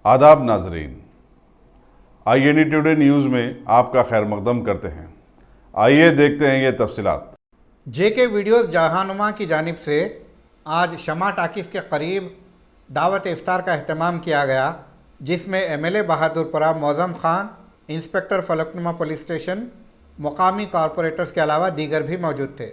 आदाब नाजरीन, INE today news में आपका खैर मकदम करते हैं। आइए देखते हैं ये तफसीलात। JK वीडियोज़ जहानुमा की जानिब से आज शमा टाकिस के करीब दावत इफ्तार का अहतमाम किया गया, जिसमें MLA Bahadurpura Mozam Khan, inspector Falaknuma police station, मुकामी कॉरपोरेटर्स के अलावा दीगर भी मौजूद थे।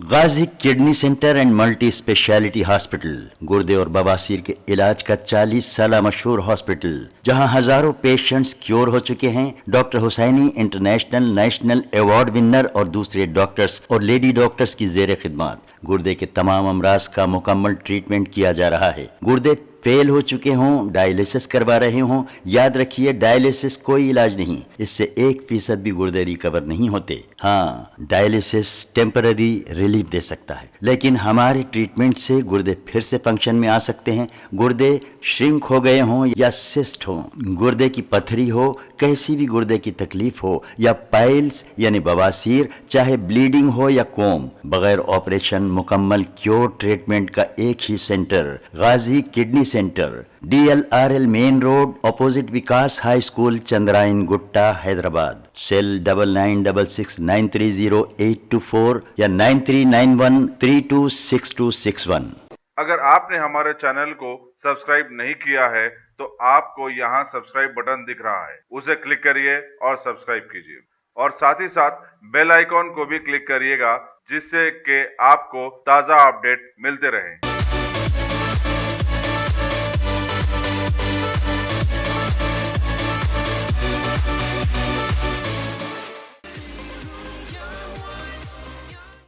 Ghazi kidney center and multi speciality hospital गुर्दे और बवासीर के इलाज का 40 साल मशहूर हॉस्पिटल, जहां हजारों पेशेंट्स क्योर हो चुके हैं। Doctor Husaini international national award winner और दूसरे डॉक्टर्स और लेडी डॉक्टर्स की जेर खिदमत गुर्दे के तमाम अमराज का मुकम्मल ट्रीटमेंट किया जा रहा है। गुर्दे फेल हो चुके हों, डायलिसिस करवा रहे हों, याद रखिए डायलिसिस कोई इलाज नहीं, इससे 1% भी गुर्दे रिकवर नहीं होते। हाँ, डायलिसिस टेम्पररी रिलीफ दे सकता है, लेकिन हमारे ट्रीटमेंट से गुर्दे फिर से फंक्शन में आ सकते हैं। गुर्दे श्रिंक हो गए हों या सिस्ट हो, गुर्दे की पथरी हो, कैसी भी गुर्दे की तकलीफ हो या पाइल्स यानी बवासीर, चाहे ब्लीडिंग हो या कोम, बगैर ऑपरेशन मुकम्मल क्योर ट्रीटमेंट का एक ही center, Ghazi kidney center, DLRL main road, opposite Vikas high school, Chandrayan Gutta, Hyderabad. Cell 9966930824 या 9391326261। अगर आपने हमारे चैनल को सब्सक्राइब नहीं किया है तो आपको यहाँ सब्सक्राइब बटन दिख रहा है, उसे क्लिक करिए और सब्सक्राइब कीजिए, और साथ ही साथ बेल आइकॉन को भी क्लिक करिएगा, जिससे कि आपको ताज़ा अपडेट मिलते रहें।